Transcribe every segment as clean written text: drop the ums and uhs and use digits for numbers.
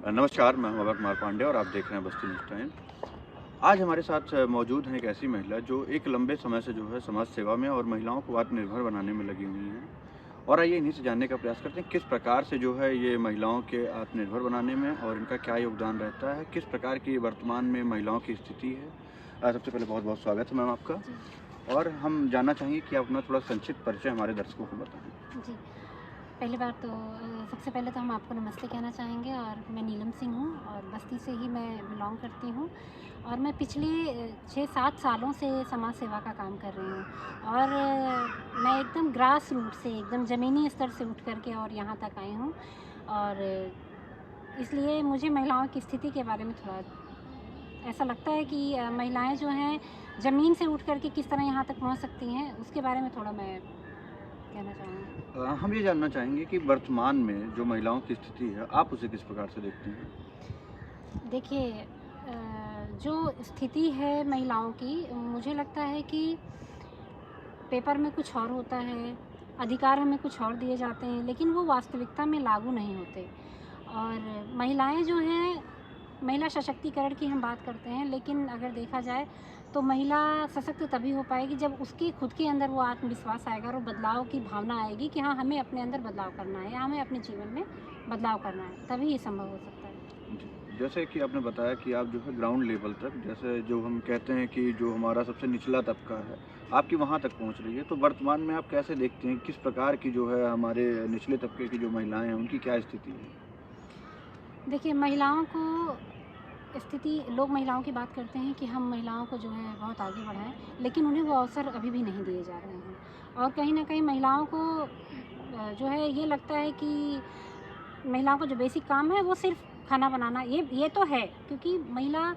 नमस्कार, मैं हूं अभय कुमार पांडे और आप देख रहे हैं बस्ती न्यूज़ टाइम। आज हमारे साथ मौजूद हैं एक ऐसी महिला जो एक लंबे समय से जो है समाज सेवा में और महिलाओं को आत्मनिर्भर बनाने में लगी हुई हैं। और आइए इन्हीं से जानने का प्रयास करते हैं किस प्रकार से जो है ये महिलाओं के आत्मनिर्भर बनाने में और इनका क्या योगदान रहता है, किस प्रकार की वर्तमान में महिलाओं की स्थिति है। सबसे पहले बहुत-बहुत स्वागत है मैम आपका। जी, और हम जानना चाहेंगे कि आप अपना थोड़ा संक्षिप्त परिचय हमारे दर्शकों को बताएँ। जी। पहली बात तो सबसे पहले तो हम आपको नमस्ते कहना चाहेंगे और मैं नीलम सिंह हूँ और बस्ती से ही मैं बिलॉन्ग करती हूँ और मैं पिछले 6-7 सालों से समाज सेवा का काम कर रही हूँ और मैं एकदम ग्रास रूट से एकदम ज़मीनी स्तर से उठ कर के और यहाँ तक आई हूँ और इसलिए मुझे महिलाओं की स्थिति के बारे में थोड़ा ऐसा लगता है कि महिलाएं जो हैं ज़मीन से उठ कर के किस तरह यहाँ तक पहुँच सकती हैं, उसके बारे में थोड़ा मैं कहना चाहूँगी। हम ये जानना चाहेंगे कि वर्तमान में जो महिलाओं की स्थिति है, आप उसे किस प्रकार से देखती हैं? देखिए जो स्थिति है महिलाओं की, मुझे लगता है कि पेपर में कुछ और होता है, अधिकार हमें कुछ और दिए जाते हैं, लेकिन वो वास्तविकता में लागू नहीं होते। और महिलाएं जो हैं, महिला सशक्तिकरण की हम बात करते हैं, लेकिन अगर देखा जाए तो महिला सशक्त तभी हो पाएगी जब उसके खुद के अंदर वो आत्मविश्वास आएगा और बदलाव की भावना आएगी कि हाँ, हमें अपने अंदर बदलाव करना है या हमें अपने जीवन में बदलाव करना है, तभी ये संभव हो सकता है। जी, जैसे कि आपने बताया कि आप जो है ग्राउंड लेवल तक, जैसे जो हम कहते हैं कि जो हमारा सबसे निचला तबका है, आपकी वहाँ तक पहुँच रही है। तो वर्तमान में आप कैसे देखते हैं, किस प्रकार की जो है हमारे निचले तबके की जो महिलाएँ हैं, उनकी क्या स्थिति है? देखिए, महिलाओं को स्थिति लोग महिलाओं की बात करते हैं कि हम महिलाओं को जो है बहुत आगे बढ़ाएँ, लेकिन उन्हें वो अवसर अभी भी नहीं दिए जा रहे हैं। और कहीं न कहीं महिलाओं को जो है ये लगता है कि महिलाओं का जो बेसिक काम है वो सिर्फ़ खाना बनाना, ये तो है, क्योंकि महिला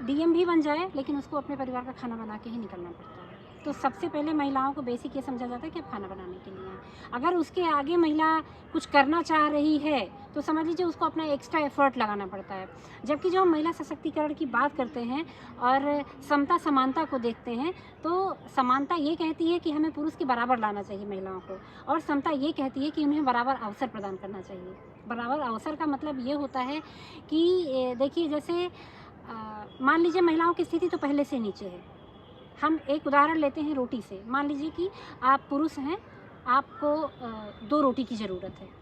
डीएम भी बन जाए लेकिन उसको अपने परिवार का खाना बना के ही निकलना पड़ता है। तो सबसे पहले महिलाओं को बेसिक ये समझा जाता है कि आप खाना बनाने के लिए हैं। अगर उसके आगे महिला कुछ करना चाह रही है तो समझ लीजिए उसको अपना एक्स्ट्रा एफ़र्ट लगाना पड़ता है। जबकि जो हम महिला सशक्तिकरण की बात करते हैं और समता समानता को देखते हैं, तो समानता ये कहती है कि हमें पुरुष के बराबर लाना चाहिए महिलाओं को, और समता ये कहती है कि उन्हें बराबर अवसर प्रदान करना चाहिए। बराबर अवसर का मतलब ये होता है कि देखिए, जैसे मान लीजिए महिलाओं की स्थिति तो पहले से नीचे है। हम एक उदाहरण लेते हैं रोटी से। मान लीजिए कि आप पुरुष हैं, आपको 2 रोटी की ज़रूरत है।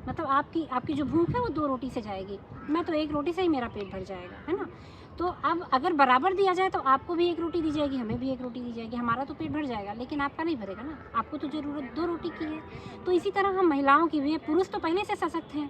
मतलब आपकी आपकी जो भूख है वो 2 रोटी से जाएगी। मैं तो 1 रोटी से ही मेरा पेट भर जाएगा, है ना? तो अब अगर बराबर दिया जाए तो आपको भी 1 रोटी दी जाएगी, हमें भी 1 रोटी दी जाएगी, हमारा तो पेट भर जाएगा, लेकिन आपका नहीं भरेगा ना, आपको तो ज़रूरत 2 रोटी की है। तो इसी तरह हम महिलाओं की भी है, पुरुष तो पहले से सशक्त हैं।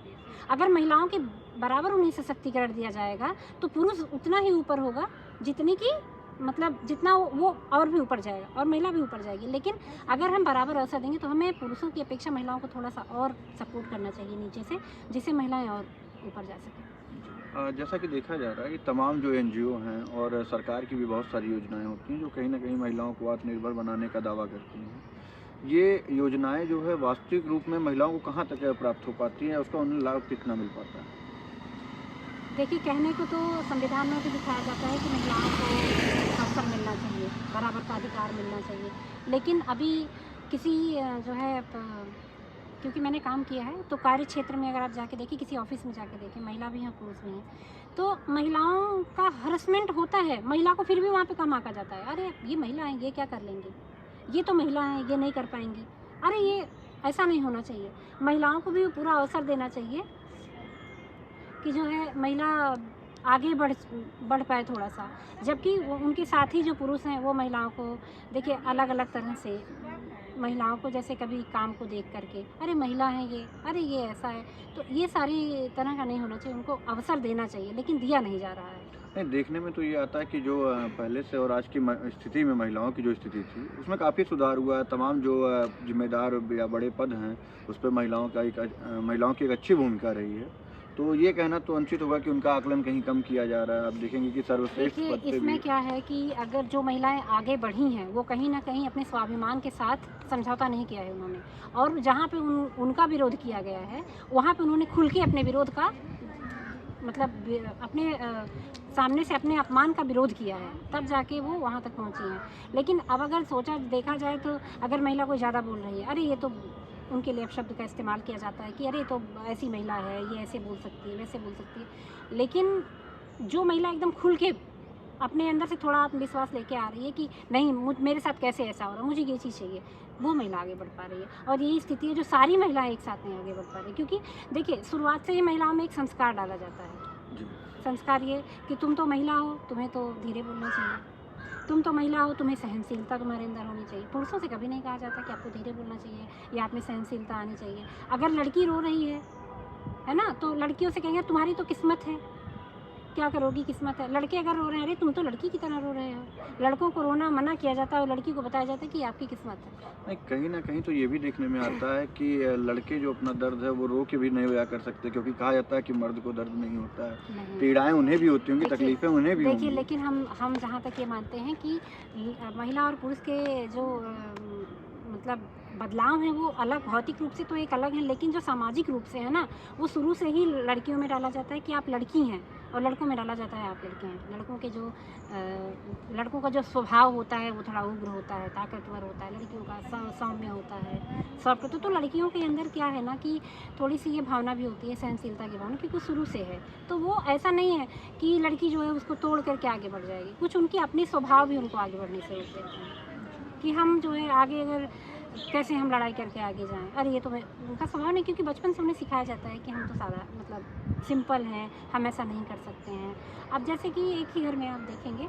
अगर महिलाओं के बराबर उन्हें सशक्तिकरण दिया जाएगा, तो पुरुष उतना ही ऊपर होगा जितनी कि मतलब जितना वो और भी ऊपर जाएगा और महिला भी ऊपर जाएगी। लेकिन अगर हम बराबर अवसर देंगे तो हमें पुरुषों की अपेक्षा महिलाओं को थोड़ा-सा और सपोर्ट करना चाहिए नीचे से, जिससे महिलाएँ और ऊपर जा सकें। जैसा कि देखा जा रहा है कि तमाम जो एनजीओ हैं और सरकार की भी बहुत सारी योजनाएँ होती हैं, जो कहीं न कहीं महिलाओं को आत्मनिर्भर बनाने का दावा करती हैं। ये योजनाएँ जो है वास्तविक रूप में महिलाओं को कहाँ तक प्राप्त हो पाती हैं? उसका उन्हें लाभ कितना मिल पाता है? देखिए, कहने को तो संविधान में भी दिखाया जाता है कि महिलाओं को अवसर मिलना चाहिए, बराबर का अधिकार मिलना चाहिए। लेकिन अभी किसी जो है क्योंकि मैंने काम किया है, तो कार्य क्षेत्र में अगर आप जाके देखिए, किसी ऑफ़िस में जाके देखिए, महिला भी हैं, पुरुष भी हैं, तो महिलाओं का हरसमेंट होता है, महिला को फिर भी वहाँ पे कम आँका जाता है। अरे! ये महिला हैं, ये क्या कर लेंगी? ये तो महिला हैं, ये नहीं कर पाएँगी। अरे! ये ऐसा नहीं होना चाहिए। महिलाओं को भी पूरा अवसर देना चाहिए कि जो है महिला आगे बढ़ पाए थोड़ा-सा। जबकि वो उनके साथी जो पुरुष हैं वो महिलाओं को देखिए अलग-अलग तरह से, महिलाओं को जैसे कभी काम को देख कर के, अरे महिला है ये, अरे ये ऐसा है। तो ये सारी तरह का नहीं होना चाहिए, उनको अवसर देना चाहिए, लेकिन दिया नहीं जा रहा है। नहीं, देखने में तो ये आता है कि जो पहले से और आज की स्थिति में महिलाओं की जो स्थिति थी, उसमें काफ़ी सुधार हुआ है। तमाम जो ज़िम्मेदार या बड़े पद हैं, उस पे महिलाओं की एक अच्छी भूमिका रही है। तो ये कहना तो अनुचित होगा कि उनका आकलन कहीं कम किया जा रहा है। आप देखेंगे कि सर्वश्रेष्ठ देखिए, पद पे इसमें भी। क्या है कि अगर जो महिलाएँ आगे बढ़ी हैं, वो कहीं न कहीं अपने स्वाभिमान के साथ समझौता नहीं किया है उन्होंने, और जहाँ पे उनका विरोध किया गया है, वहाँ पे उन्होंने खुल के अपने विरोध का मतलब अपने सामने से अपने अपमान का विरोध किया है, तब जाके वो वहाँ तक पहुँची हैं। लेकिन अब अगर देखा जाए तो अगर महिला कोई ज़्यादा बोल रही है, अरे ये तो उनके लिए अपशब्द का इस्तेमाल किया जाता है कि अरे तो ऐसी महिला है, ये ऐसे बोल सकती है, वैसे बोल सकती है। लेकिन जो महिला एकदम खुल के अपने अंदर से थोड़ा आत्मविश्वास लेके आ रही है कि नहीं मेरे साथ कैसे ऐसा हो रहा है, मुझे ये चीज़ चाहिए, वो महिला आगे बढ़ पा रही है। और यही स्थिति है जो सारी महिलाएं एक साथ नहीं आगे बढ़ पा रही, क्योंकि देखिए शुरुआत से ही महिलाओं में एक संस्कार डाला जाता है। जी। संस्कार ये कि तुम तो महिला हो, तुम्हें तो धीरे बोलना चाहिए, तुम तो महिला हो, तुम्हें सहनशीलता तुम्हारे अंदर होनी चाहिए। पुरुषों से कभी नहीं कहा जाता कि आपको धीरे बोलना चाहिए या आप में सहनशीलता आनी चाहिए। अगर लड़की रो रही है ना, तो लड़कियों से कहेंगे तुम्हारी तो किस्मत है, क्या करोगी, किस्मत है। लड़के अगर रो रहे हैं, अरे तुम तो लड़की की तरह रो रहे हो। लड़कों को रोना मना किया जाता है और लड़की को बताया जाता है कि आपकी किस्मत है। नहीं, कहीं न कहीं तो ये भी देखने में आता है कि लड़के जो अपना दर्द है वो रो के भी नहीं बयाँ कर सकते, क्योंकि कहा जाता है कि मर्द को दर्द नहीं होता है। नहीं, पीड़ाएँ उन्हें भी होती होंगी, देखिए तकलीफ़ें उन्हें भी देखिए होंगी। लेकिन हम जहाँ तक ये मानते हैं कि महिला और पुरुष के जो मतलब बदलाव हैं वो अलग, भौतिक रूप से तो एक अलग हैं, लेकिन जो सामाजिक रूप से है ना, वो शुरू से ही लड़कियों में डाला जाता है कि आप लड़की हैं, और लड़कों में डाला जाता है आप लड़के हैं। लड़कों का जो स्वभाव होता है वो थोड़ा उग्र होता है, ताकतवर होता है, लड़कियों का सौम्य होता है, सॉफ्ट। तो लड़कियों के अंदर क्या है ना कि थोड़ी सी ये भावना भी होती है, सहनशीलता की भावना, क्योंकि शुरू से है। तो वो ऐसा नहीं है कि लड़की जो है उसको तोड़ करके आगे बढ़ जाएगी। कुछ उनकी अपनी स्वभाव भी उनको आगे बढ़ने से रोक देते हैं कि हम जो है आगे अगर कैसे हम लड़ाई करके आगे जाएं। अरे ये तो उनका स्वभाव नहीं, क्योंकि बचपन से उन्हें सिखाया जाता है कि हम तो सादा मतलब सिंपल हैं, हम ऐसा नहीं कर सकते हैं। अब जैसे कि एक ही घर में आप देखेंगे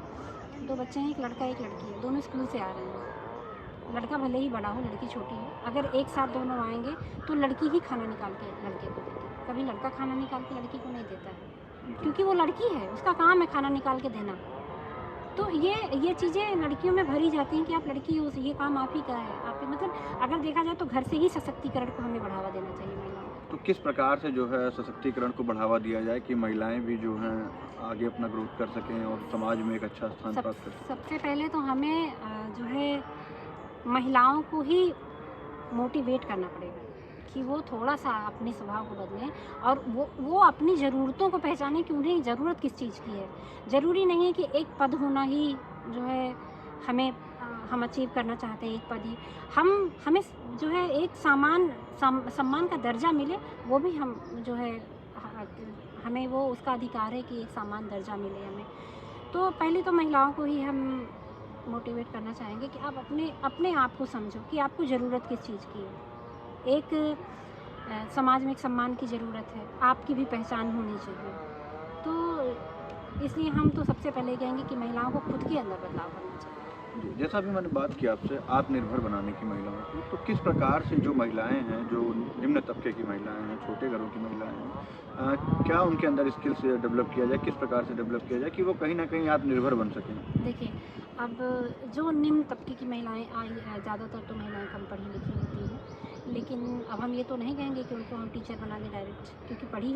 2 बच्चे हैं, एक लड़का एक लड़की है, दोनों स्कूल से आ रहे हैं। लड़का भले ही बड़ा हो, लड़की छोटी हो, अगर एक साथ दोनों आएंगे तो लड़की ही खाना निकाल के लड़के को देती, कभी लड़का खाना निकाल के लड़की को नहीं देता है, क्योंकि वो लड़की है, उसका काम है खाना निकाल के देना। तो ये चीज़ें लड़कियों में भरी जाती हैं कि आप लड़की हो, ये काम आप ही का है। आप मतलब अगर देखा जाए तो घर से ही सशक्तिकरण को हमें बढ़ावा देना चाहिए महिलाओं को। तो किस प्रकार से जो है सशक्तिकरण को बढ़ावा दिया जाए कि महिलाएँ भी जो हैं आगे अपना ग्रोथ कर सकें और समाज में एक अच्छा स्थान प्राप्त कर सकें? सबसे पहले तो हमें जो है महिलाओं को ही मोटिवेट करना पड़ेगा कि वो थोड़ा-सा अपने स्वभाव को बदलें और वो अपनी ज़रूरतों को पहचानें कि उन्हें ज़रूरत किस चीज़ की है। ज़रूरी नहीं है कि एक पद होना ही जो है हम अचीव करना चाहते हैं, एक पद ही। हमें जो है एक सम्मान का दर्जा मिले, वो भी हम जो है हमें वो उसका अधिकार है कि एक समान दर्जा मिले हमें। तो पहले तो महिलाओं को ही हम मोटिवेट करना चाहेंगे कि आप अपने आप को समझो कि आपको ज़रूरत किस चीज़ की है। एक समाज में एक सम्मान की ज़रूरत है, आपकी भी पहचान होनी चाहिए। तो इसलिए हम तो सबसे पहले कहेंगे कि महिलाओं को खुद के अंदर बदलाव करना चाहिए। जी, जैसा अभी मैंने बात की आपसे आत्मनिर्भर बनाने की महिलाओं को, तो किस प्रकार से जो महिलाएँ हैं, जो निम्न तबके की महिलाएँ हैं, छोटे घरों की महिलाएँ हैं, क्या उनके अंदर स्किल्स डेवलप किया जाए, किस प्रकार से डेवलप किया जाए कि वो कहीं न कहीं आत्मनिर्भर बन सकें? देखिए, अब जो निम्न तबके की महिलाएँ ज़्यादातर तो महिलाएँ कम पढ़ी लिखी होती हैं, लेकिन अब हम ये तो नहीं कहेंगे कि उनको हम टीचर बना दें डायरेक्ट, क्योंकि पढ़ी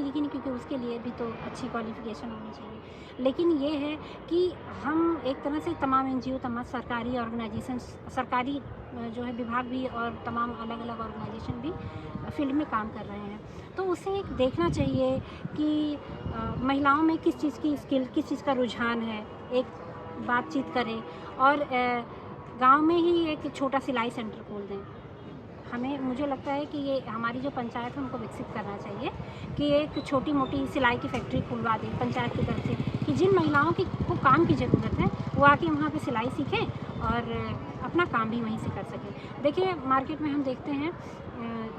लिखी नहीं, क्योंकि उसके लिए भी तो अच्छी क्वालिफ़िकेशन होनी चाहिए। लेकिन ये है कि हम एक तरह से तमाम एनजीओ, तमाम सरकारी ऑर्गेनाइजेशंस, सरकारी जो है विभाग भी और तमाम अलग-अलग ऑर्गेनाइजेशन भी फील्ड में काम कर रहे हैं। तो उसे एक देखना चाहिए कि महिलाओं में किस चीज़ की स्किल, किस चीज़ का रुझान है, एक बातचीत करें और गाँव में ही एक छोटा सिलाई सेंटर खोल दें। मुझे लगता है कि ये हमारी जो पंचायत है उनको विकसित करना चाहिए कि एक छोटी-मोटी सिलाई की फैक्ट्री खुलवा दें पंचायत की तरफ से, कि जिन महिलाओं को काम की ज़रूरत है वो आके वहाँ पे सिलाई सीखें और अपना काम भी वहीं से कर सकें। देखिए मार्केट में हम देखते हैं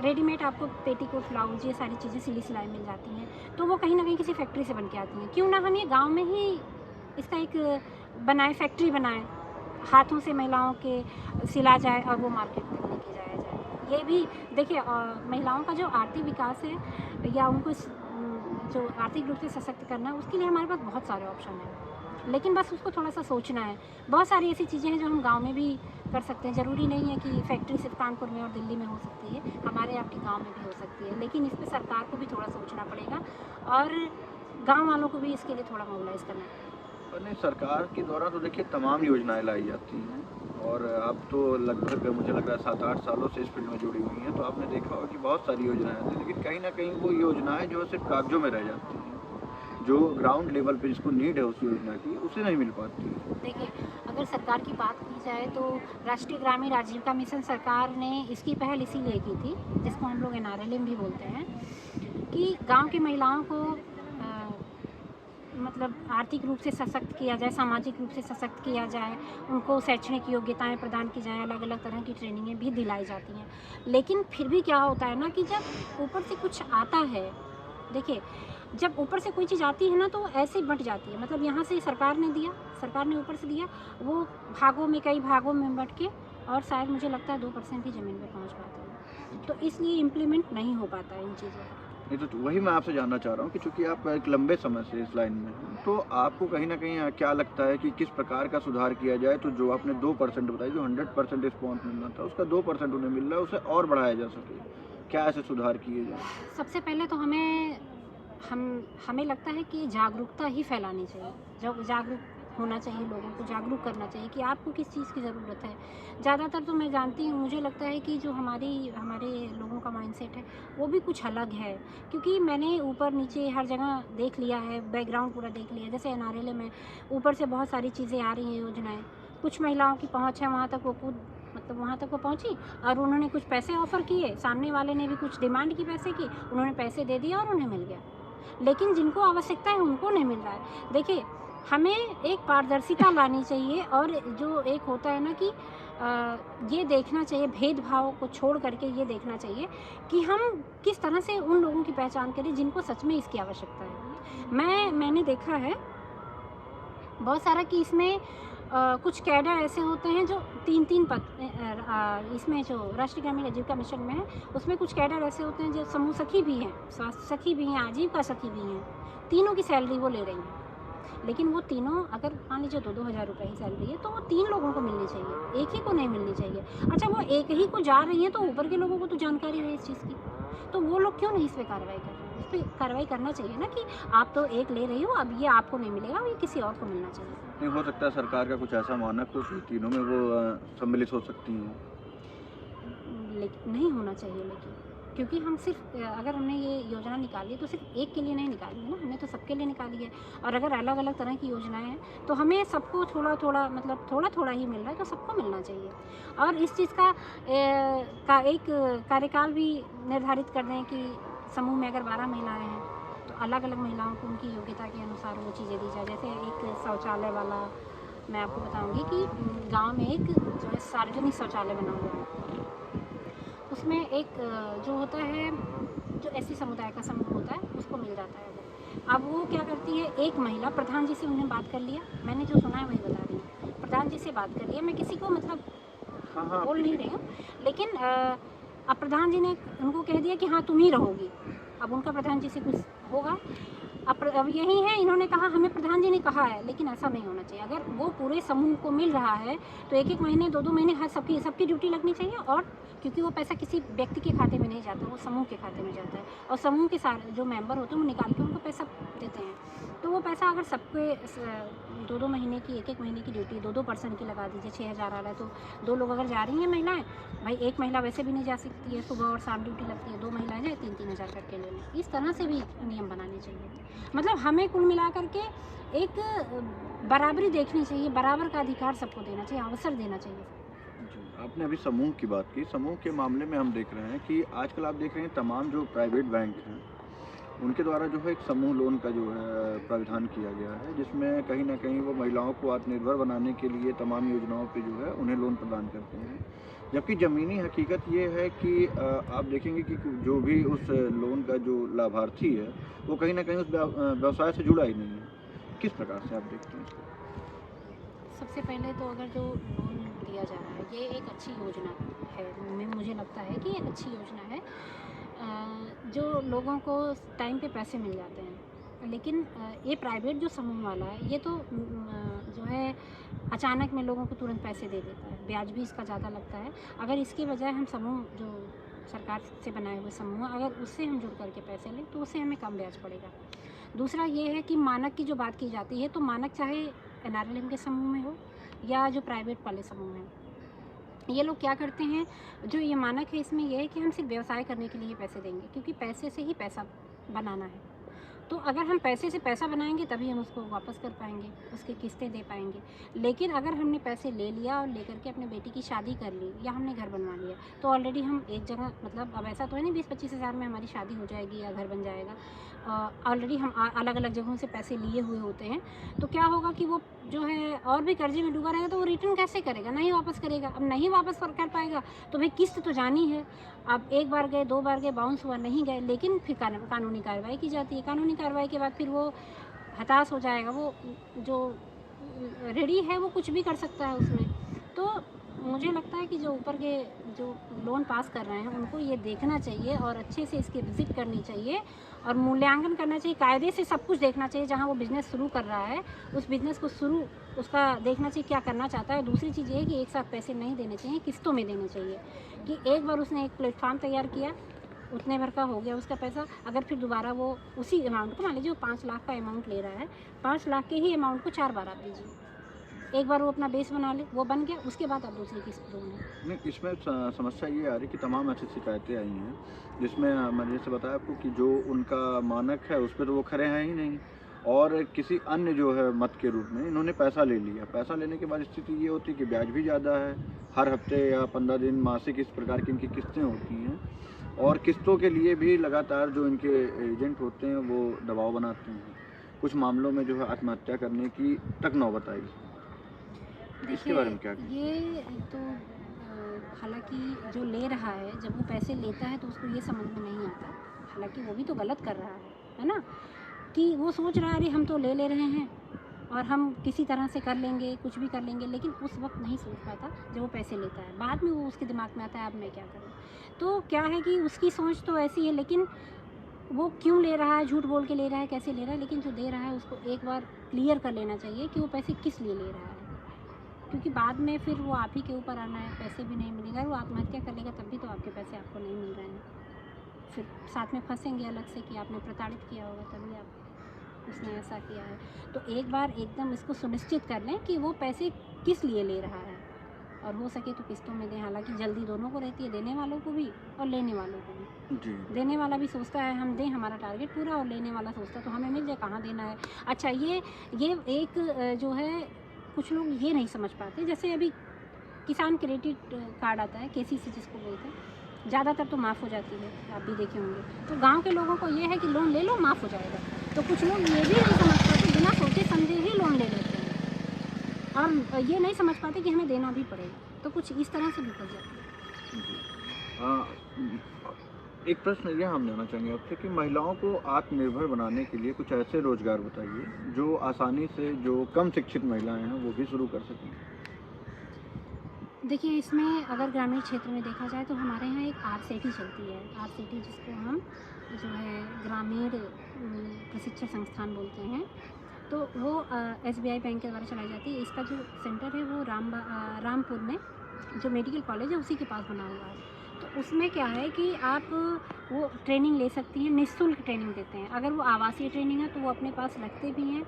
रेडीमेड आपको पेटीकोट, ब्लाउज, ये सारी चीज़ें सिलाई मिल जाती हैं, तो वो कहीं न कहीं किसी फैक्ट्री से बन के आती हैं। क्यों ना हम ये गाँव में ही इसका एक फैक्ट्री बनाएँ, हाथों से महिलाओं के सिला जाए और वो मार्केट तक लेके जाया जाए। ये भी देखिए महिलाओं का जो आर्थिक विकास है या उनको जो आर्थिक रूप से सशक्त करना है, उसके लिए हमारे पास बहुत सारे ऑप्शन हैं, लेकिन बस उसको थोड़ा-सा सोचना है। बहुत सारी ऐसी चीज़ें हैं जो हम गाँव में भी कर सकते हैं। ज़रूरी नहीं है कि फैक्ट्री सिर्फ कानपुर में और दिल्ली में हो सकती है, हमारे आपके गाँव में भी हो सकती है, लेकिन इस पे सरकार को भी थोड़ा सोचना पड़ेगा और गाँव वालों को भी इसके लिए थोड़ा मोबिलाइज़ करना पड़ेगा। नहीं, सरकार के द्वारा तो देखिए तमाम योजनाएँ लाई जाती हैं और आप तो लगभग मुझे लग रहा है 7-8 सालों से इस फील्ड में जुड़ी हुई हैं, तो आपने देखा होगा कि बहुत सारी योजनाएँ आती हैं, लेकिन कहीं न कहीं वो योजनाएँ जो है सिर्फ़ कागज़ों में रह जाती हैं। जो ग्राउंड लेवल पे जिसको नीड है उस योजना की, उसे नहीं मिल पाती है। देखिए, अगर सरकार की बात की जाए तो राष्ट्रीय ग्रामीण आजीविका मिशन सरकार ने इसकी पहल इसीलिए की थी, जिसको हम लोग एनआरएलएम भी बोलते हैं, कि गांव की महिलाओं को मतलब आर्थिक रूप से सशक्त किया जाए, सामाजिक रूप से सशक्त किया जाए, उनको शैक्षणिक योग्यताएं प्रदान की जाए, अलग अलग तरह की ट्रेनिंगें भी दिलाई जाती हैं। लेकिन फिर भी क्या होता है ना कि जब ऊपर से कुछ आता है, देखिए, जब ऊपर से कोई चीज़ आती है ना तो ऐसे ही बँट जाती है। मतलब यहाँ से सरकार ने दिया, सरकार ने ऊपर से दिया, वो भागों में, कई भागों में बँट के, और शायद मुझे लगता है 2% ही ज़मीन पे पहुँच पाता है। तो इसलिए इम्प्लीमेंट नहीं हो पाता है इन चीज़ों का। नहीं तो वही मैं आपसे जानना चाह रहा हूँ कि चूँकि आप एक लंबे समय से इस लाइन में हैं, तो आपको कहीं न कहीं क्या लगता है कि किस प्रकार का सुधार किया जाए, तो जो आपने 2% बताई, जो 100% रिस्पॉन्स मिलना था, उसका 2% उन्हें मिल रहा है, उसे और बढ़ाया जा सके? क्या ऐसे सुधार किए जाएँ? सबसे पहले तो हमें लगता है कि जागरूकता ही फैलानी चाहिए। जब जागरूक होना चाहिए, लोगों को जागरूक करना चाहिए कि आपको किस चीज़ की ज़रूरत है। ज़्यादातर तो मैं जानती हूँ, मुझे लगता है कि जो हमारे लोगों का माइंडसेट है, वो भी कुछ अलग है। क्योंकि मैंने ऊपर नीचे हर जगह देख लिया है, बैकग्राउंड पूरा देख लिया है। जैसे एनआरएलएम में ऊपर से बहुत सारी चीज़ें आ रही हैं, योजनाएँ। कुछ महिलाओं की पहुँच है वहाँ तक, वो खुद मतलब वहाँ तक वो पहुँची, और उन्होंने कुछ पैसे ऑफ़र किए, सामने वाले ने भी कुछ डिमांड की पैसे की, उन्होंने पैसे दे दिए और उन्हें मिल गया। लेकिन जिनको आवश्यकता है उनको नहीं मिल रहा है। देखिए, हमें एक पारदर्शिता लानी चाहिए, और जो एक होता है ना कि ये देखना चाहिए, भेदभाव को छोड़ करके ये देखना चाहिए कि हम किस तरह से उन लोगों की पहचान करें जिनको सच में इसकी आवश्यकता है। मैंने देखा है बहुत सारा कि इसमें कुछ कैडर ऐसे होते हैं जो 3-3 पद इसमें जो राष्ट्रीय ग्रामीण आजीविका मिशन में है, उसमें कुछ कैडर ऐसे होते हैं जो समूह सखी भी हैं, स्वास्थ्य सखी भी हैं, आजीविका सखी भी हैं। तीनों की सैलरी वो ले रही हैं। लेकिन वो तीनों, अगर मान लीजिए 2-2 हज़ार रुपए ही सैलरी है, तो वो 3 लोगों को मिलनी चाहिए, एक ही को नहीं मिलनी चाहिए। अच्छा, वो एक ही को जा रही हैं, तो ऊपर के लोगों को तो जानकारी है इस चीज़ की, तो वो लोग क्यों नहीं इस पे कार्रवाई कर रहे हैं? इस पे कार्रवाई करना चाहिए ना कि आप तो एक ले रही हो, अब ये आपको नहीं मिलेगा, ये किसी और को मिलना चाहिए। नहीं, हो सकता है सरकार का कुछ ऐसा मानक हो कि तीनों में वो सम्मिलित हो सकती हैं। लेकिन नहीं होना चाहिए, लेकिन क्योंकि हम सिर्फ अगर हमने ये योजना निकाली है तो सिर्फ एक के लिए नहीं निकाली है ना, हमने तो सबके लिए निकाली है। और अगर अलग अलग तरह की योजनाएं हैं तो हमें सबको थोड़ा थोड़ा, मतलब थोड़ा थोड़ा ही मिल रहा है, तो सबको मिलना चाहिए। और इस चीज़ का एक कार्यकाल भी निर्धारित कर दें कि समूह में अगर 12 महिलाएं हैं तो अलग अलग महिलाओं को उनकी योग्यता के अनुसार वो चीज़ें दी जाए। जैसे एक शौचालय वाला मैं आपको बताऊंगी कि गांव में एक जो है सार्वजनिक शौचालय बना हुआ है, उसमें एक जो होता है, जो एससी समुदाय का समूह होता है, उसको मिल जाता है वो। अब वो क्या करती है, एक महिला प्रधान जी से उन्हें बात कर लिया, मैंने जो सुना है वही बता रही हूँ, प्रधान जी से बात कर लिया, मैं किसी को मतलब हाँ, हाँ, बोल नहीं रही हूँ, लेकिन अब प्रधान जी ने उनको कह दिया कि हाँ तुम ही रहोगी। अब उनका प्रधान जी से कुछ होगा, अब यही है, इन्होंने कहा हमें प्रधान जी ने कहा है, लेकिन ऐसा नहीं होना चाहिए। अगर वो पूरे समूह को मिल रहा है तो 1-1 महीने 2-2 महीने हर सबकी ड्यूटी लगनी चाहिए। और क्योंकि वो पैसा किसी व्यक्ति के खाते में नहीं जाता, वो समूह के खाते में जाता है, और समूह के सारे जो मेंबर होते हैं वो निकाल के उनको पैसा देते हैं। तो वो पैसा अगर सबके 2-2 महीने की, 1-1 महीने की ड्यूटी 2-2 पर्सन की लगा दीजिए, 6,000 आ रहा है, तो 2 लोग अगर जा रही हैं महिलाएं, भाई एक महिला वैसे भी नहीं जा सकती है, सुबह और शाम ड्यूटी लगती है, 2 महिलाएं जाए 3-3 हज़ार करके ले लें। इस तरह से भी नियम बनाने चाहिए। मतलब हमें कुल मिला करके एक बराबरी देखनी चाहिए, बराबर का अधिकार सबको देना चाहिए, अवसर देना चाहिए। जी, आपने अभी समूह की बात की। समूह के मामले में हम देख रहे हैं कि आजकल आप देख रहे हैं तमाम जो प्राइवेट बैंक हैं, उनके द्वारा जो है एक समूह लोन का जो है प्राविधान किया गया है, जिसमें कहीं न कहीं वो महिलाओं को आत्मनिर्भर बनाने के लिए तमाम योजनाओं पे जो है उन्हें लोन प्रदान करते हैं। जबकि ज़मीनी हकीकत ये है कि आप देखेंगे कि जो भी उस लोन का जो लाभार्थी है, वो कहीं न कहीं उस व्यवसाय से जुड़ा ही नहीं है। किस प्रकार से आप देखते हैं इसको? सबसे पहले तो अगर जो लोन दिया जा रहा है, ये एक अच्छी योजना है, मुझे लगता है कि एक अच्छी योजना है। जो लोगों को टाइम पे पैसे मिल जाते हैं, लेकिन ये प्राइवेट जो समूह वाला है, ये तो जो है अचानक में लोगों को तुरंत पैसे दे देता है, ब्याज भी इसका ज़्यादा लगता है। अगर इसके बजाय हम समूह जो सरकार से बनाए हुए समूह, अगर उससे हम जुड़ करके पैसे लें तो उससे हमें कम ब्याज पड़ेगा। दूसरा ये है कि मानक की जो बात की जाती है, तो मानक चाहे एनआरएलएम के समूह में हो या जो प्राइवेट वाले समूह में, ये लोग क्या करते हैं, जो ये मानक है इसमें ये है कि हम सिर्फ व्यवसाय करने के लिए ही पैसे देंगे, क्योंकि पैसे से ही पैसा बनाना है। तो अगर हम पैसे से पैसा बनाएंगे तभी हम उसको वापस कर पाएंगे, उसकी किस्तें दे पाएंगे। लेकिन अगर हमने पैसे ले लिया और लेकर के अपने बेटी की शादी कर ली या हमने घर बनवा लिया, तो ऑलरेडी हम एक जगह, मतलब अब ऐसा तो है नहीं 20-25 हज़ार में हमारी शादी हो जाएगी या घर बन जाएगा। ऑलरेडी हम अलग अलग जगहों से पैसे लिए हुए होते हैं। तो क्या होगा कि वो जो है और भी कर्जे में डूबा रहेगा, तो वो रिटर्न कैसे करेगा? नहीं वापस करेगा। अब नहीं वापस कर पाएगा तो भाई किस्त तो जानी है। अब एक बार गए, 2 बार गए, बाउंस हुआ, नहीं गए, लेकिन फिर कानूनी कार्रवाई की जाती है। कानूनी कार्रवाई के बाद फिर वो हताश हो जाएगा। वो जो रेडी है वो कुछ भी कर सकता है उसमें। तो मुझे लगता है कि जो ऊपर के जो लोन पास कर रहे हैं उनको ये देखना चाहिए और अच्छे से इसकी विज़िट करनी चाहिए और मूल्यांकन करना चाहिए। कायदे से सब कुछ देखना चाहिए। जहाँ वो बिज़नेस शुरू कर रहा है उस बिज़नेस को उसका देखना चाहिए क्या करना चाहता है। दूसरी चीज़ ये है कि एक साथ पैसे नहीं देने चाहिए, किस्तों में देने चाहिए। कि एक बार उसने एक प्लेटफॉर्म तैयार किया, उतने भर का हो गया उसका पैसा, अगर फिर दोबारा वो उसी अमाउंट को, मान लीजिए वो 5 लाख का अमाउंट ले रहा है, 5 लाख के ही अमाउंट को 4 बार आप दीजिए। एक बार वो अपना बेस बना ले, वो बन गया, उसके बाद आप दूसरी किस्त दो। नहीं, इसमें समस्या ये आ रही कि तमाम ऐसी शिकायतें आई हैं जिसमें मैंने जैसे बताया आपको कि जो उनका मानक है उस पर तो वो खरे हैं ही नहीं, और किसी अन्य जो है मत के रूप में इन्होंने पैसा ले लिया। पैसा लेने के बाद स्थिति ये होती है कि ब्याज भी ज़्यादा है, हर हफ्ते या 15 दिन मासिक इस प्रकार की इनकी किस्तें होती हैं, और किस्तों के लिए भी लगातार जो इनके एजेंट होते हैं वो दबाव बनाते हैं। कुछ मामलों में जो है आत्महत्या करने की तक नौबत आई। इसके बारे में क्या कहें? ये तो हालांकि जो ले रहा है, जब वो पैसे लेता है तो उसको ये समझ में नहीं आता, हालांकि वो भी तो गलत कर रहा है ना, कि वो सोच रहा है अरे हम तो ले रहे हैं और हम किसी तरह से कर लेंगे, कुछ भी कर लेंगे, लेकिन उस वक्त नहीं सोच पाता जब वो पैसे लेता है। बाद में वो उसके दिमाग में आता है अब मैं क्या करूँ। तो क्या है कि उसकी सोच तो ऐसी है, लेकिन वो क्यों ले रहा है, झूठ बोल के ले रहा है, कैसे ले रहा है, लेकिन जो दे रहा है उसको एक बार क्लियर कर लेना चाहिए कि वो पैसे किस लिए ले रहा है। क्योंकि बाद में फिर वो आप ही के ऊपर आना है, पैसे भी नहीं मिलेगा, वो आत्महत्या कर लेगा तब भी तो आपके पैसे आपको नहीं मिल रहे हैं। फिर साथ में फंसेंगे अलग से कि आपने प्रताड़ित किया होगा तभी आप उसने ऐसा किया है। तो एक बार एकदम इसको सुनिश्चित कर लें कि वो पैसे किस लिए ले रहा है, और हो सके तो किस्तों में दें। हालांकि जल्दी दोनों को रहती है, देने वालों को भी और लेने वालों को भी। जी। देने वाला भी सोचता है हम दें, हमारा टारगेट पूरा, और लेने वाला सोचता है तो हमें मिल जाए, कहाँ देना है। अच्छा, ये एक जो है कुछ लोग ये नहीं समझ पाते, जैसे अभी किसान क्रेडिट कार्ड आता है, केसीसी जिसको बोलते हैं, ज़्यादातर तो माफ़ हो जाती है, आप भी देखे होंगे। तो गांव के लोगों को ये है कि लोन ले लो माफ़ हो जाएगा, तो कुछ लोग ये भी नहीं समझ पाते, बिना सोचे समझे ही लोन ले लेते हैं और ये नहीं समझ पाते कि हमें देना भी पड़ेगा, तो कुछ इस तरह से भी फंस जाते हैं। एक प्रश्न ये हम जानना चाहेंगे आपसे कि महिलाओं को आत्मनिर्भर बनाने के लिए कुछ ऐसे रोजगार बताइए जो आसानी से जो कम शिक्षित महिलाएं हैं वो भी शुरू कर सकें। देखिए, इसमें अगर ग्रामीण क्षेत्र में देखा जाए तो हमारे यहाँ एक आरसेटी चलती है। आरसेटी जिसको हम जो है ग्रामीण प्रशिक्षण संस्थान बोलते हैं, तो वो एसबीआई बैंक के द्वारा चलाई जाती है। इसका जो सेंटर है वो रामपुर में जो मेडिकल कॉलेज है उसी के पास बना हुआ है। तो उसमें क्या है कि आप वो ट्रेनिंग ले सकती हैं, निःशुल्क ट्रेनिंग देते हैं। अगर वो आवासीय ट्रेनिंग है तो वो अपने पास रखते भी हैं,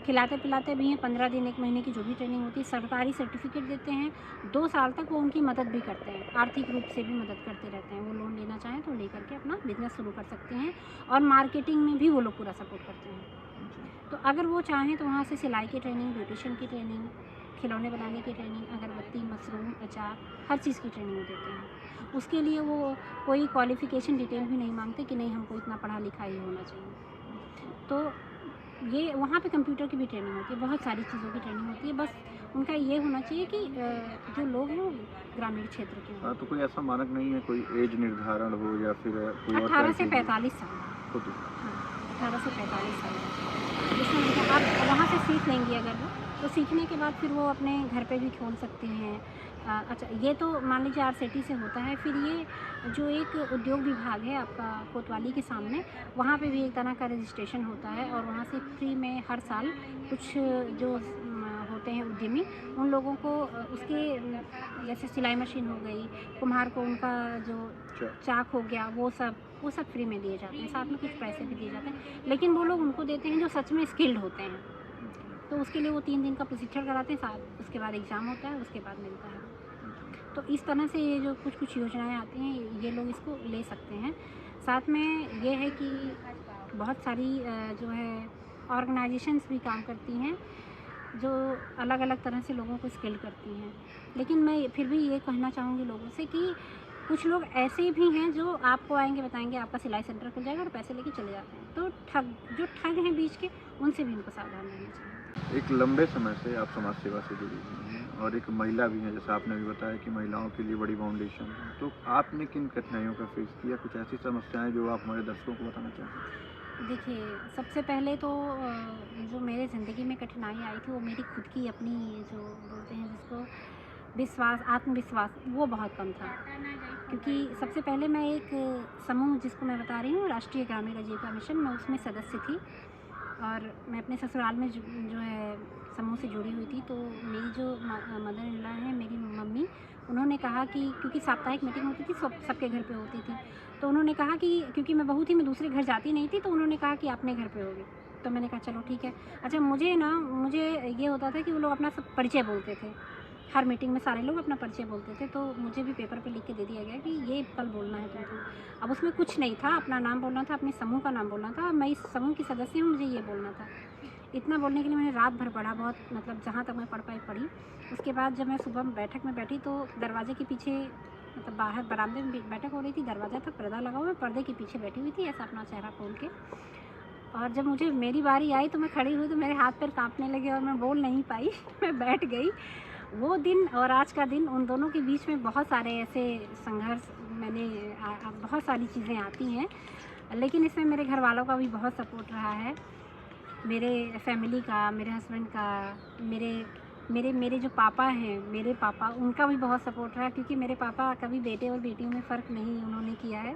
खिलाते पिलाते भी हैं। 15 दिन 1 महीने की जो भी ट्रेनिंग होती है, सरकारी सर्टिफिकेट देते हैं। 2 साल तक वो उनकी मदद भी करते हैं, आर्थिक रूप से भी मदद करते रहते हैं। वो लोन लेना चाहें तो लेकर के अपना बिजनेस शुरू कर सकते हैं, और मार्केटिंग में भी वो लोग पूरा सपोर्ट करते हैं। तो अगर वो चाहें तो वहाँ से सिलाई की ट्रेनिंग, ब्यूटिशियन की ट्रेनिंग, खिलौने बनाने की ट्रेनिंग, अगरबत्ती, मशरूम, अचार, हर चीज़ की ट्रेनिंग देते हैं। उसके लिए वो कोई क्वालिफ़िकेशन डिटेल भी नहीं मांगते कि नहीं हमको इतना पढ़ा लिखा ही होना चाहिए। तो ये वहाँ पे कंप्यूटर की भी ट्रेनिंग होती है, बहुत सारी चीज़ों की ट्रेनिंग होती है। बस उनका ये होना चाहिए कि जो लोग हैं वो ग्रामीण क्षेत्र के हों। तो कोई ऐसा मानक नहीं है, कोई एज निर्धारण हो या फिर कोई 18 से 45 साल। हाँ, 18 से 45 साल, जिसमें मतलब आप वहाँ से सीख लेंगी अगर वो, तो सीखने के बाद फिर वो अपने घर पे भी खोल सकती हैं। अच्छा, ये तो मान लीजिए आरसेटी से होता है। फिर ये जो एक उद्योग विभाग है आपका कोतवाली के सामने, वहाँ पे भी एक तरह का रजिस्ट्रेशन होता है, और वहाँ से फ्री में हर साल कुछ जो होते हैं उद्यमी, उन लोगों को उसके जैसे सिलाई मशीन हो गई, कुम्हार को उनका जो चाक हो गया, वो सब फ्री में दिए जाते हैं। साथ में कुछ पैसे भी दिए जाते हैं, लेकिन वो लोग उनको देते हैं जो सच में स्किल्ड होते हैं। तो उसके लिए वो 3 दिन का प्रशिक्षण कराते हैं, साथ उसके बाद एग्ज़ाम होता है, उसके बाद मिलता है। तो इस तरह से ये जो कुछ योजनाएं आती हैं, ये लोग इसको ले सकते हैं। साथ में ये है कि बहुत सारी जो है ऑर्गेनाइजेशंस भी काम करती हैं जो अलग अलग तरह से लोगों को स्किल करती हैं। लेकिन मैं फिर भी ये कहना चाहूँगी लोगों से कि कुछ लोग ऐसे भी हैं जो आपको आएंगे बताएंगे आपका सिलाई सेंटर खुल जाएगा और पैसे लेके चले जाते हैं। तो जो ठग हैं बीच के, उनसे भी इनको सावधान रहना चाहिए। एक लंबे समय से आप समाज सेवा से जुड़ी हुई हैं और एक महिला भी हैं, जैसे आपने भी बताया कि महिलाओं के लिए बड़ी फाउंडेशन है, तो आपने किन कठिनाइयों का फेस किया? कुछ ऐसी समस्याएं जो आप हमारे दर्शकों को बताना चाहें? देखिए, सबसे पहले तो जो मेरे ज़िंदगी में कठिनाई आई थी वो मेरी खुद की अपनी जो बोलते हैं जिसको विश्वास, आत्मविश्वास, वो बहुत कम था। क्योंकि सबसे पहले मैं एक समूह जिसको मैं बता रही हूँ राष्ट्रीय ग्रामीण आजीविका मिशन, मैं उसमें सदस्य थी और मैं अपने ससुराल में जो है समूह से जुड़ी हुई थी। तो मेरी जो मदर इन लॉ हैं, मेरी मम्मी, उन्होंने कहा कि क्योंकि साप्ताहिक मीटिंग होती थी, सबके घर पे होती थी, तो उन्होंने कहा कि क्योंकि मैं बहू थी, मैं दूसरे घर जाती नहीं थी, तो उन्होंने कहा कि अपने घर पे होगी। तो मैंने कहा चलो ठीक है। अच्छा, मुझे ये होता था कि वो लोग अपना सब परिचय बोलते थे, हर मीटिंग में सारे लोग अपना परिचय बोलते थे, तो मुझे भी पेपर पे लिख के दे दिया गया कि ये कल बोलना है तुमको। अब उसमें कुछ नहीं था, अपना नाम बोलना था, अपने समूह का नाम बोलना था, मैं इस समूह की सदस्य हूँ, मुझे ये बोलना था। इतना बोलने के लिए मैंने रात भर पढ़ा, बहुत मतलब जहाँ तक मैं पढ़ पाई पढ़ी। उसके बाद जब मैं सुबह बैठक में बैठी तो दरवाजे के पीछे, मतलब बाहर बरामदे में बैठक हो रही थी, दरवाज़ा था, पर्दा लगा हुआ, मैं पर्दे के पीछे बैठी हुई थी ऐसा अपना चेहरा खोल के। और जब मुझे मेरी बारी आई तो मैं खड़ी हुई तो मेरे हाथ पैर कांपने लगे और मैं बोल नहीं पाई मैं बैठ गई। वो दिन और आज का दिन, उन दोनों के बीच में बहुत सारे ऐसे संघर्ष, मैंने बहुत सारी चीज़ें आती हैं, लेकिन इसमें मेरे घर वालों का भी बहुत सपोर्ट रहा है, मेरे फैमिली का, मेरे हस्बैंड का, मेरे जो पापा हैं, मेरे पापा, उनका भी बहुत सपोर्ट रहा, क्योंकि मेरे पापा कभी बेटे और बेटियों में फ़र्क नहीं उन्होंने किया है।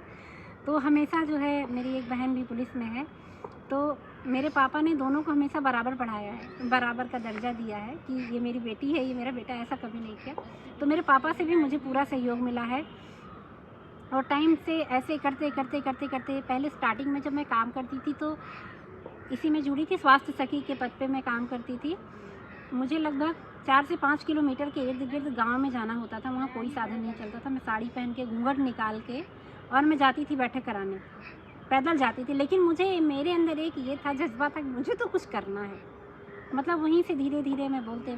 तो हमेशा जो है, मेरी एक बहन भी पुलिस में है, तो मेरे पापा ने दोनों को हमेशा बराबर पढ़ाया है, बराबर का दर्जा दिया है कि ये मेरी बेटी है, ये मेरा बेटा, ऐसा कभी नहीं किया। तो मेरे पापा से भी मुझे पूरा सहयोग मिला है। और टाइम से ऐसे करते पहले स्टार्टिंग में जब मैं काम करती थी तो इसी में जुड़ी थी, स्वास्थ्य सखी के पद पे मैं काम करती थी। मुझे लगभग 4 से 5 किलोमीटर के इर्द गिर्द गाँव में जाना होता था, वहाँ कोई साधन नहीं चलता था। मैं साड़ी पहन के, घूंघट निकाल के, और मैं जाती थी बैठक कराने, पैदल जाती थी। लेकिन मुझे, मेरे अंदर एक ये था, जज्बा था कि मुझे तो कुछ करना है। मतलब वहीं से धीरे धीरे मैं बोलते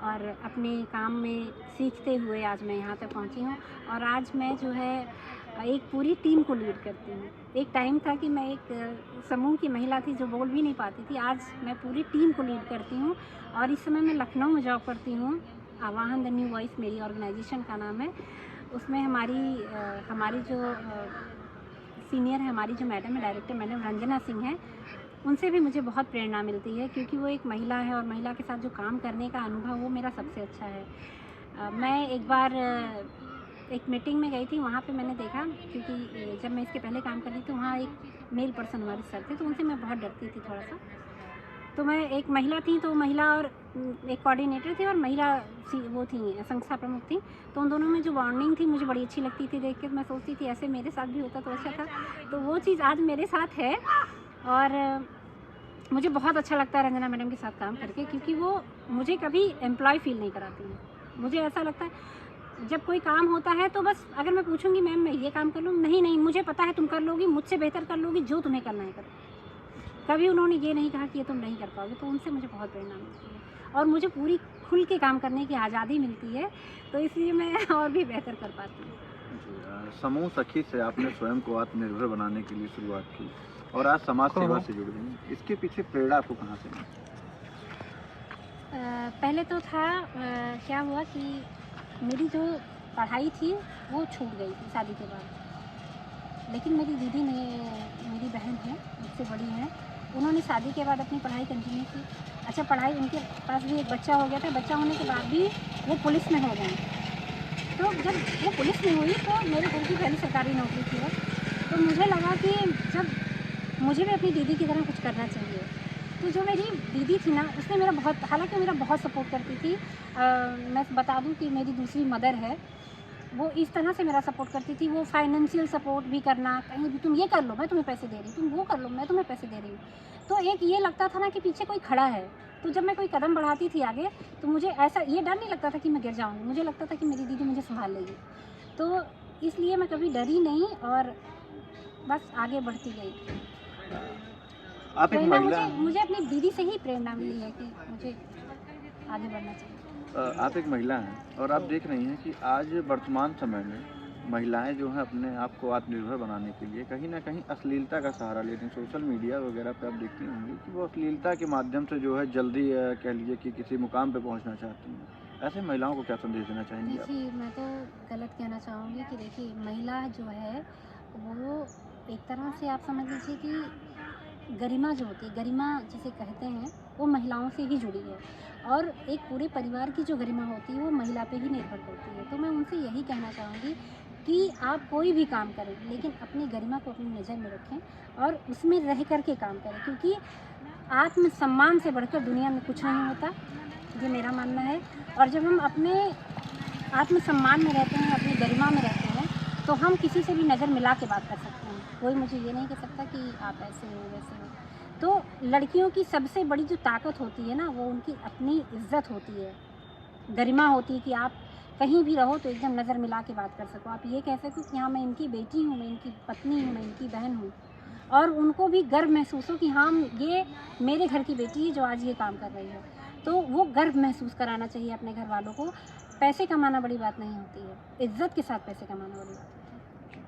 और अपने काम में सीखते हुए आज मैं यहाँ तक पहुँची हूँ। और आज मैं जो है एक पूरी टीम को लीड करती हूँ। एक टाइम था कि मैं एक समूह की महिला थी जो बोल भी नहीं पाती थी, आज मैं पूरी टीम को लीड करती हूँ। और इस समय मैं लखनऊ में जॉब करती हूँ, आवाहन द न्यू वॉइस मेरी ऑर्गेनाइजेशन का नाम है। उसमें हमारी जो सीनियर है, हमारी जो मैडम है, डायरेक्टर मैडम रंजना सिंह है, उनसे भी मुझे बहुत प्रेरणा मिलती है, क्योंकि वो एक महिला है और महिला के साथ जो काम करने का अनुभव, वो मेरा सबसे अच्छा है। मैं एक बार एक मीटिंग में गई थी, वहाँ पे मैंने देखा, क्योंकि जब मैं इसके पहले काम कर रही थी वहाँ एक मेल पर्सन हमारे सर थे, तो उनसे मैं बहुत डरती थी थोड़ा सा। तो मैं एक महिला थी, तो महिला और एक कोऑर्डिनेटर थी और महिला वो थी, संस्था प्रमुख थी। तो उन दोनों में जो बॉन्डिंग थी मुझे बड़ी अच्छी लगती थी देख के। मैं सोचती थी ऐसे मेरे साथ भी होता तो अच्छा था। तो वो चीज़ आज मेरे साथ है और मुझे बहुत अच्छा लगता है रंजना मैडम के साथ काम करके, क्योंकि वो मुझे कभी एम्प्लॉय फील नहीं कराती हैं। मुझे ऐसा लगता है जब कोई काम होता है तो बस अगर मैं पूछूंगी मैम मैं ये काम कर लूँ, नहीं मुझे पता है तुम कर लोगी, मुझसे बेहतर कर लोगी, जो तुम्हें करना है करो। कभी उन्होंने ये नहीं कहा कि ये तुम नहीं कर पाओगे। तो उनसे मुझे बहुत प्रेरणा मिलती है और मुझे पूरी खुल के काम करने की आज़ादी मिलती है, तो इसलिए मैं और भी बेहतर कर पाती हूँ। समूह सखी से आपने स्वयं को आत्मनिर्भर बनाने के लिए शुरुआत की और आज समाज सेवा से जुड़ गई, इसके पीछे प्रेरणा आपको कहाँ से मिली? पहले तो था क्या हुआ कि मेरी जो पढ़ाई थी वो छूट गई थी शादी के बाद। लेकिन मेरी दीदी ने, मेरी बहन है, मुझसे बड़ी है, उन्होंने शादी के बाद अपनी पढ़ाई कंटिन्यू की। अच्छा, पढ़ाई, उनके पास भी एक बच्चा हो गया था, बच्चा होने के बाद भी वो पुलिस में हो गए। तो जब वो पुलिस में हुई तो मेरे घर की पहली सरकारी नौकरी थी वो। तो मुझे लगा कि जब मुझे भी अपनी दीदी की तरह कुछ करना चाहिए। तो जो मेरी दीदी थी ना, उसने मेरा बहुत, हालांकि मेरा बहुत सपोर्ट करती थी। मैं बता दूं कि मेरी दूसरी मदर है, वो इस तरह से मेरा सपोर्ट करती थी। वो फाइनेंशियल सपोर्ट भी करना, कहीं भी तुम ये कर लो मैं तुम्हें पैसे दे रही हूँ, तुम वो कर लो मैं तुम्हें पैसे दे रही हूँ। तो एक ये लगता था ना कि पीछे कोई खड़ा है। तो जब मैं कोई कदम बढ़ाती थी आगे तो मुझे ऐसा ये डर नहीं लगता था कि मैं गिर जाऊँगी, मुझे लगता था कि मेरी दीदी मुझे संभाल लेगी। तो इसलिए मैं कभी डरी नहीं और बस आगे बढ़ती गई। आप एक प्रेरणा महिला मुझे मुझे अपनी दीदी से ही प्रेरणा मिली है कि मुझे आगे बढ़ना चाहिए। आप एक महिला हैं और आप देख रही हैं कि आज वर्तमान समय में महिलाएं जो हैं अपने आप को आत्मनिर्भर बनाने के लिए कहीं ना कहीं अश्लीलता का सहारा लेती हैं। सोशल मीडिया वगैरह पे आप देखती होंगी कि वो अश्लीलता के माध्यम से जो है जल्दी कह लीजिए कि किसी मुकाम पे पहुंचना चाहती हैं। ऐसे महिलाओं को क्या संदेश देना चाहेंगी आप? देखिए, मैं तो गलत कहना चाहूँगी कि देखिए महिला जो है वो एक तरह से आप समझ लीजिए कि गरिमा जो होती है, गरिमा जिसे कहते हैं, वो महिलाओं से ही जुड़ी है और एक पूरे परिवार की जो गरिमा होती है वो महिला पे ही निर्भर करती है। तो मैं उनसे यही कहना चाहूँगी कि आप कोई भी काम करें लेकिन अपनी गरिमा को अपनी नज़र में रखें और उसमें रह कर के काम करें, क्योंकि आत्मसम्मान से बढ़कर दुनिया में कुछ नहीं होता, ये मेरा मानना है। और जब हम अपने आत्मसम्मान में रहते हैं, अपनी गरिमा में रहते हैं, तो हम किसी से भी नज़र मिला के बात कर सकते हैं। कोई मुझे ये नहीं कह सकता कि आप ऐसे हो, वैसे हो। तो लड़कियों की सबसे बड़ी जो ताकत होती है ना, वो उनकी अपनी इज़्ज़त होती है, गरिमा होती है कि आप कहीं भी रहो तो एकदम नज़र मिला के बात कर सको। आप ये कह सको कि हाँ, मैं इनकी बेटी हूँ, मैं इनकी पत्नी हूँ, मैं इनकी बहन हूँ और उनको भी गर्व महसूस हो कि हाँ, ये मेरे घर की बेटी है जो आज ये काम कर रही है। तो वो गर्व महसूस कराना चाहिए अपने घर वालों को। पैसे कमाना बड़ी बात नहीं होती है, इज़्ज़त के साथ पैसे कमाना बड़ी बात होती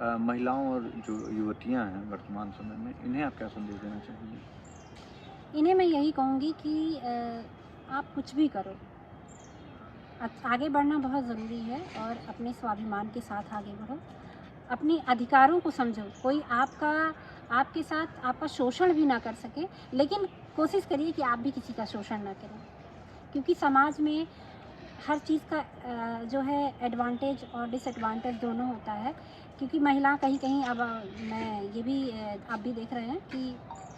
है। महिलाओं और जो युवतियां हैं वर्तमान समय में, इन्हें आप क्या संदेश देना चाहेंगे? इन्हें मैं यही कहूँगी कि आप कुछ भी करो, आगे बढ़ना बहुत ज़रूरी है और अपने स्वाभिमान के साथ आगे बढ़ो। अपने अधिकारों को समझो। कोई आपके साथ आपका शोषण भी ना कर सके, लेकिन कोशिश करिए कि आप भी किसी का शोषण ना करें, क्योंकि समाज में हर चीज़ का जो है एडवांटेज और डिसएडवांटेज दोनों होता है। क्योंकि महिला कहीं-कहीं अब मैं ये भी आप भी देख रहे हैं कि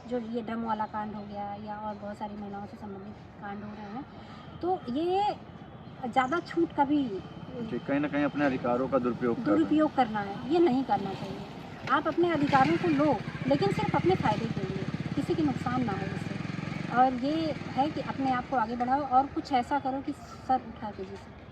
जो ये ड्रम वाला कांड हो गया या और बहुत सारी महिलाओं से संबंधित कांड हो रहे हैं, तो ये ज़्यादा छूट का भी जी, कहीं ना कहीं अपने अधिकारों का दुरुपयोग कर रहे हैं। दुरुपयोग करना है, ये नहीं करना चाहिए। आप अपने अधिकारों को लो, लेकिन सिर्फ़ अपने फ़ायदे के लिए, किसी के नुकसान ना हो इससे। और ये है कि अपने आप को आगे बढ़ाओ और कुछ ऐसा करो कि सर उठा के जी सको।